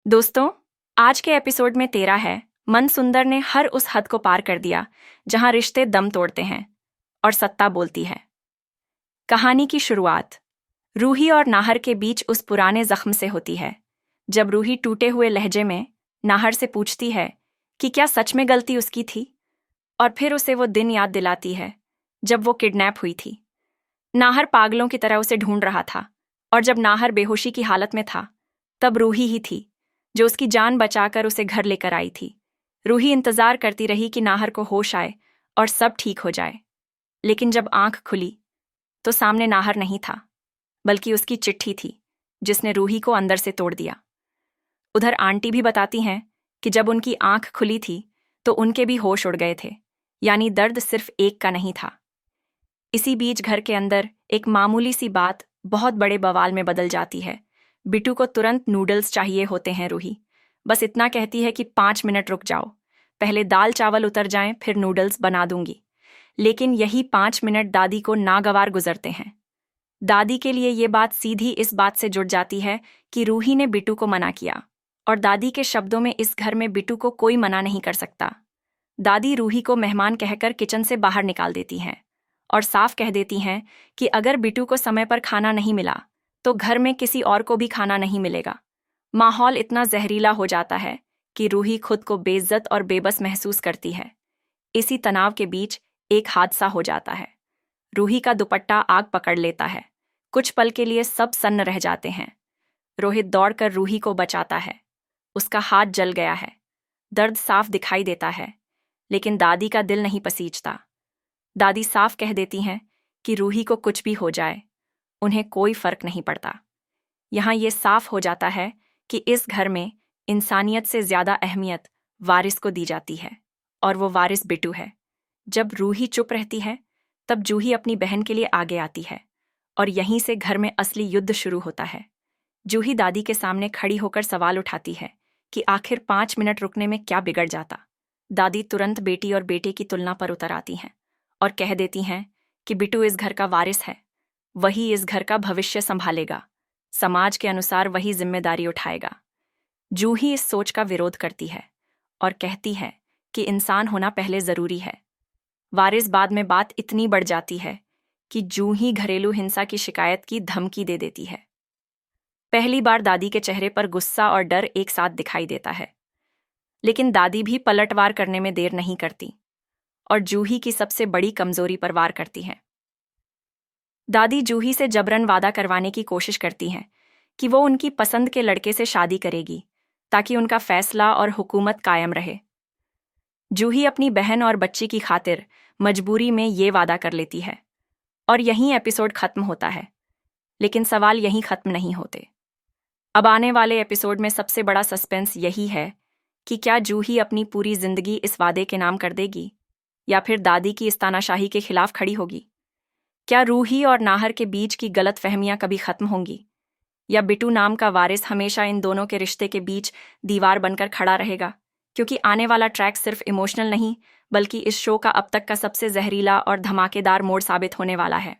दोस्तों, आज के एपिसोड में तेरा है मन सुंदर ने हर उस हद को पार कर दिया जहां रिश्ते दम तोड़ते हैं और सत्ता बोलती है। कहानी की शुरुआत रूही और नाहर के बीच उस पुराने जख्म से होती है, जब रूही टूटे हुए लहजे में नाहर से पूछती है कि क्या सच में गलती उसकी थी, और फिर उसे वो दिन याद दिलाती है जब वो किडनैप हुई थी। नाहर पागलों की तरह उसे ढूंढ रहा था, और जब नाहर बेहोशी की हालत में था तब रूही ही थी जो उसकी जान बचाकर उसे घर लेकर आई थी। रूही इंतजार करती रही कि नाहर को होश आए और सब ठीक हो जाए, लेकिन जब आंख खुली तो सामने नाहर नहीं था, बल्कि उसकी चिट्ठी थी जिसने रूही को अंदर से तोड़ दिया। उधर आंटी भी बताती हैं कि जब उनकी आंख खुली थी तो उनके भी होश उड़ गए थे, यानी दर्द सिर्फ एक का नहीं था। इसी बीच घर के अंदर एक मामूली सी बात बहुत बड़े बवाल में बदल जाती है। बिट्टू को तुरंत नूडल्स चाहिए होते हैं। रूही बस इतना कहती है कि 5 मिनट रुक जाओ, पहले दाल चावल उतर जाएं, फिर नूडल्स बना दूंगी। लेकिन यही 5 मिनट दादी को नागवार गुजरते हैं। दादी के लिए ये बात सीधी इस बात से जुड़ जाती है कि रूही ने बिट्टू को मना किया, और दादी के शब्दों में इस घर में बिट्टू को कोई मना नहीं कर सकता। दादी रूही को मेहमान कहकर किचन से बाहर निकाल देती हैं और साफ कह देती हैं कि अगर बिट्टू को समय पर खाना नहीं मिला तो घर में किसी और को भी खाना नहीं मिलेगा। माहौल इतना जहरीला हो जाता है कि रूही खुद को बेइज्जत और बेबस महसूस करती है। इसी तनाव के बीच एक हादसा हो जाता है। रूही का दुपट्टा आग पकड़ लेता है। कुछ पल के लिए सब सन्न रह जाते हैं। रोहित दौड़कर रूही को बचाता है। उसका हाथ जल गया है, दर्द साफ दिखाई देता है, लेकिन दादी का दिल नहीं पसीजता। दादी साफ कह देती हैं कि रूही को कुछ भी हो जाए उन्हें कोई फर्क नहीं पड़ता। यहाँ ये साफ हो जाता है कि इस घर में इंसानियत से ज्यादा अहमियत वारिस को दी जाती है, और वो वारिस बिट्टू है। जब रूही चुप रहती है तब जूही अपनी बहन के लिए आगे आती है, और यहीं से घर में असली युद्ध शुरू होता है। जूही दादी के सामने खड़ी होकर सवाल उठाती है कि आखिर 5 मिनट रुकने में क्या बिगड़ जाता। दादी तुरंत बेटी और बेटे की तुलना पर उतर आती हैं और कह देती हैं कि बिट्टू इस घर का वारिस है, वही इस घर का भविष्य संभालेगा, समाज के अनुसार वही जिम्मेदारी उठाएगा। जूही इस सोच का विरोध करती है और कहती है कि इंसान होना पहले जरूरी है। वारिस बाद में बात इतनी बढ़ जाती है कि जूही घरेलू हिंसा की शिकायत की धमकी दे देती है। पहली बार दादी के चेहरे पर गुस्सा और डर एक साथ दिखाई देता है, लेकिन दादी भी पलटवार करने में देर नहीं करती और जूही की सबसे बड़ी कमजोरी पर वार करती है। दादी जूही से जबरन वादा करवाने की कोशिश करती हैं कि वो उनकी पसंद के लड़के से शादी करेगी ताकि उनका फैसला और हुकूमत कायम रहे। जूही अपनी बहन और बच्ची की खातिर मजबूरी में ये वादा कर लेती है, और यहीं एपिसोड खत्म होता है। लेकिन सवाल यहीं खत्म नहीं होते। अब आने वाले एपिसोड में सबसे बड़ा सस्पेंस यही है कि क्या जूही अपनी पूरी जिंदगी इस वादे के नाम कर देगी, या फिर दादी की इस तानाशाही के खिलाफ खड़ी होगी। क्या रूही और नाहर के बीच की गलतफहमियां कभी खत्म होंगी, या बिट्टू नाम का वारिस हमेशा इन दोनों के रिश्ते के बीच दीवार बनकर खड़ा रहेगा। क्योंकि आने वाला ट्रैक सिर्फ इमोशनल नहीं, बल्कि इस शो का अब तक का सबसे जहरीला और धमाकेदार मोड़ साबित होने वाला है।